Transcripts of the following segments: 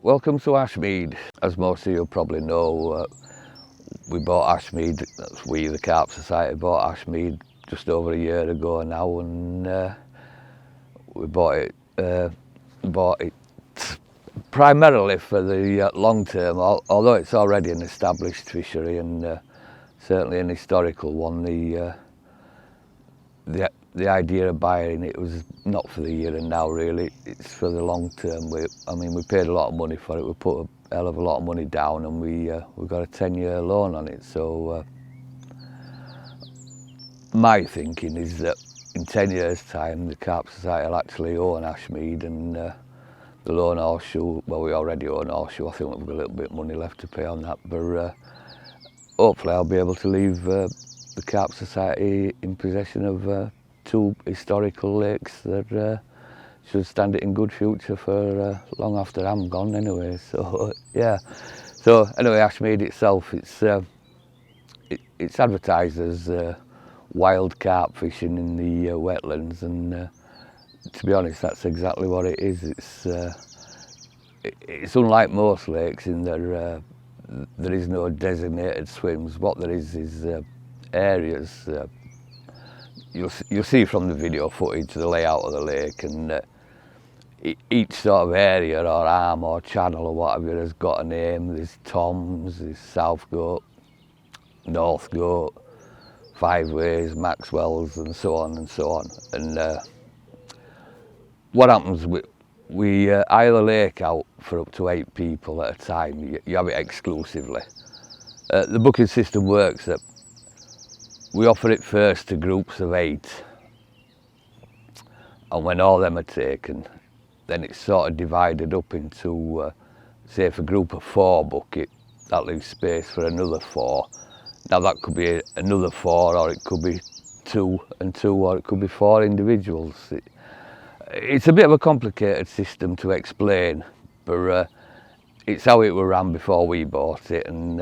Welcome to Ashmead. As most of you probably know, we bought Ashmead, that's we, the Carp Society, bought Ashmead just over a year ago now, and we bought it primarily for the long term, although it's already an established fishery and certainly an historical one. The idea of buying it was not for the here and now really, it's for the long term. We paid a lot of money for it, we put a hell of a lot of money down, and we got a 10-year loan on it. So my thinking is that in 10 years time the Carp Society will actually own Ashmead, and the loan horseshoe, well, we already own horseshoe. I think we've got a little bit of money left to pay on that, but hopefully I'll be able to leave the Carp Society in possession of two historical lakes that should stand it in good future for long after I'm gone anyway. So yeah, so anyway, Ashmead itself, it's advertised as wild carp fishing in the wetlands, and to be honest, that's exactly what it is. It's unlike most lakes in that there is no designated swims. What there is areas. You'll see from the video footage the layout of the lake, and each sort of area or arm or channel or whatever has got a name. There's Toms, there's South Goat, North Goat, Five Ways, Maxwell's, and so on and so on. And what happens, we hire the lake out for up to 8 people at a time. You have it exclusively. The booking system works that we offer it first to groups of 8, and when all them are taken, then it's sort of divided up into, say if a group of 4 book it, that leaves space for another 4. Now that could be another 4, or it could be 2 and 2, or it could be 4 individuals. It's a bit of a complicated system to explain, but it's how it was ran before we bought it, and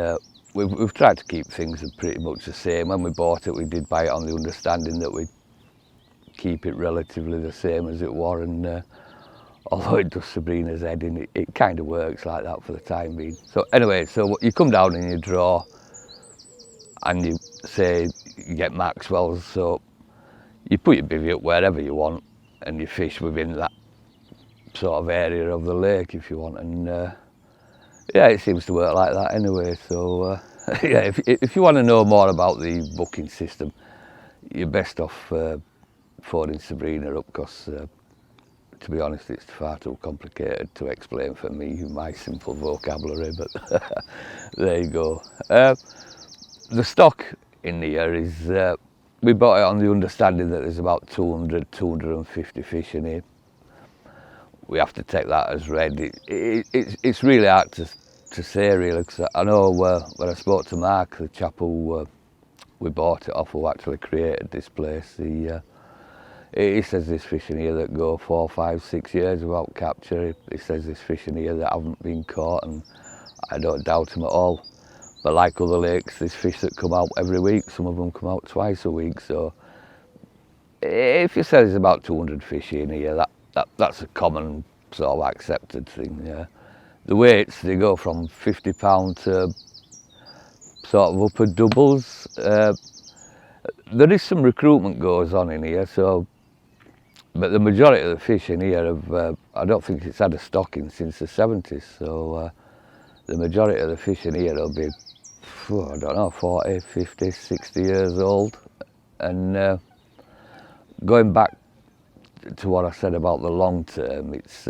we've tried to keep things pretty much the same. When we bought it, we did buy it on the understanding that we'd keep it relatively the same as it was, and although it does Sabrina's head in, it kind of works like that for the time being. So anyway, so you come down and you draw, and you say you get Maxwell's, so you put your bivvy up wherever you want, and you fish within that sort of area of the lake if you want, and yeah, it seems to work like that anyway. So yeah, if you want to know more about the booking system, you're best off phoning Sabrina up, because to be honest, it's far too complicated to explain for me, my simple vocabulary, but there you go. The stock in here is, we bought it on the understanding that there's about 250 fish in here. We have to take that as read. It's really hard to say really, because I know when I spoke to Mark, the chap who we bought it off, who actually created this place, he says there's fish in here that go 4, 5, 6 years without capture. He says there's fish in here that haven't been caught, and I don't doubt him at all. But like other lakes, there's fish that come out every week. Some of them come out twice a week. So if you say there's about 200 fish in here, that's a common sort of accepted thing. Yeah. The weights, they go from £50 to sort of upper doubles. There is some recruitment goes on in here, so, but the majority of the fish in here have, I don't think it's had a stocking since the 70s, so the majority of the fish in here will be, I don't know, 40, 50, 60 years old. And going back to what I said about the long term, it's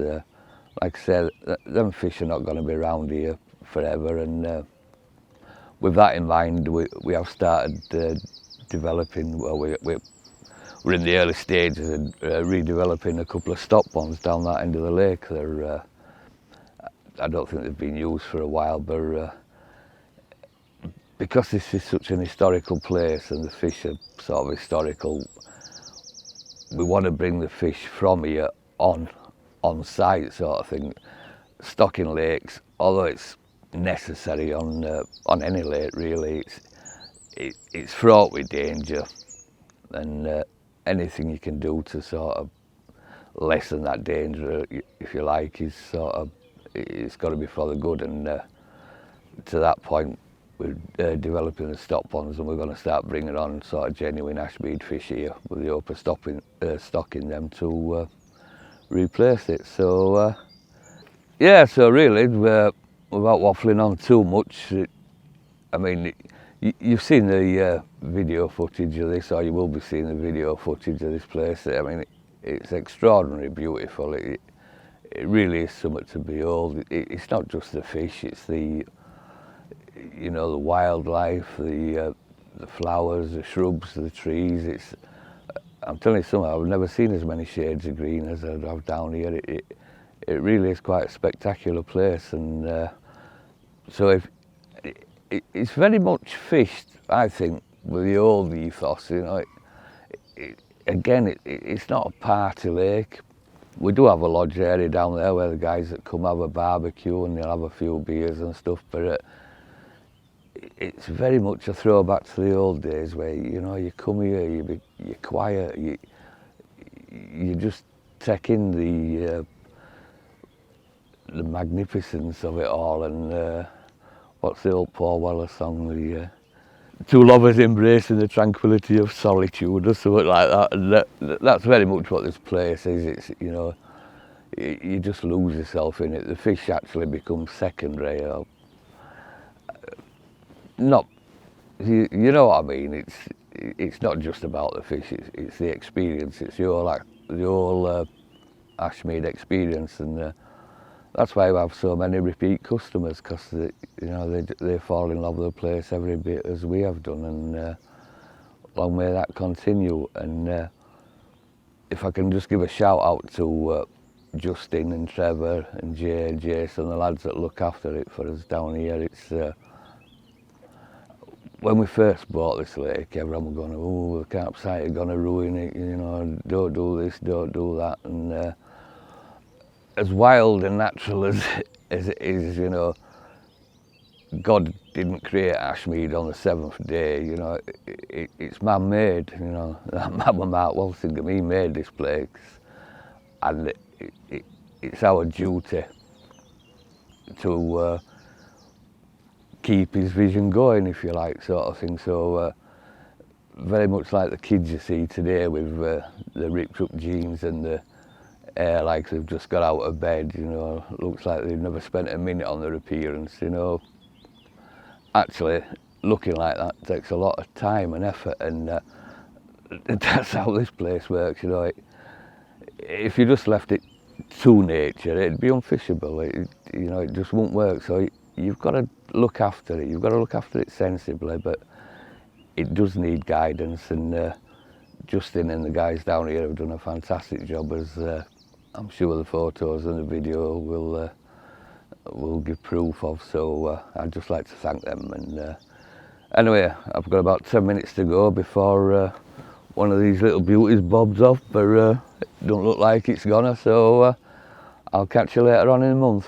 like I said, them fish are not going to be around here forever, and with that in mind, we have started developing, well, we're in the early stages of redeveloping a couple of stock ponds down that end of the lake. They're, I don't think they've been used for a while, but because this is such an historical place and the fish are sort of historical, we want to bring the fish from here on site sort of thing. Stocking lakes, although it's necessary on any lake really, it's fraught with danger, and anything you can do to sort of lessen that danger, if you like, is sort of it's got to be for the good, and to that point we're developing the stock ponds, and we're going to start bringing on sort of genuine Ashmead fish here with the hope of stocking them to replace it. So yeah, so really, without waffling on too much, I mean, you've seen the video footage of this, or you will be seeing the video footage of this place. I mean, it's extraordinarily beautiful. It really is something to behold. It's not just the fish, it's the, you know, the wildlife, the flowers, the shrubs, the trees. I'm telling you something, I've never seen as many shades of green as I have down here. It really is quite a spectacular place, and so it's very much fished, I think, with the old ethos. You know, again, it's not a party lake. We do have a lodge area down there where the guys that come have a barbecue and they'll have a few beers and stuff, but it's very much a throwback to the old days where, you know, you come here, you're quiet, you just take in the magnificence of it all. And what's the old Paul Weller song, the two lovers embracing the tranquility of solitude, or something like that. And that's very much what this place is. It's, you know, you just lose yourself in it. The fish actually become secondary. Not, you know what I mean. It's not just about the fish. It's the experience. It's the whole Ashmead experience, and that's why we have so many repeat customers, because you know, they fall in love with the place every bit as we have done, and long may that continue. And if I can just give a shout out to Justin and Trevor and Jay and Jason, the lads that look after it for us down here. It's when we first bought this lake, everyone was going, oh, the campsite are going to ruin it, you know, don't do this, don't do that. And as wild and natural as it is, you know, God didn't create Ashmead on the seventh day. You know, it's man-made. You know, that man was Mark Walsingham, he made this place, and it's our duty to keep his vision going, if you like, sort of thing. So very much like the kids you see today with the ripped up jeans and the hair like they've just got out of bed, you know, looks like they've never spent a minute on their appearance, you know. Actually, looking like that takes a lot of time and effort, and that's how this place works, you know. If you just left it to nature, it'd be unfishable. You know, it just won't work. So you've got to look after it. You've got to look after it sensibly, but it does need guidance. And Justin and the guys down here have done a fantastic job, as I'm sure the photos and the video will give proof of. So I'd just like to thank them. And anyway, I've got about 10 minutes to go before one of these little beauties bobs off, but it don't look like it's gonna. So I'll catch you later on in a month.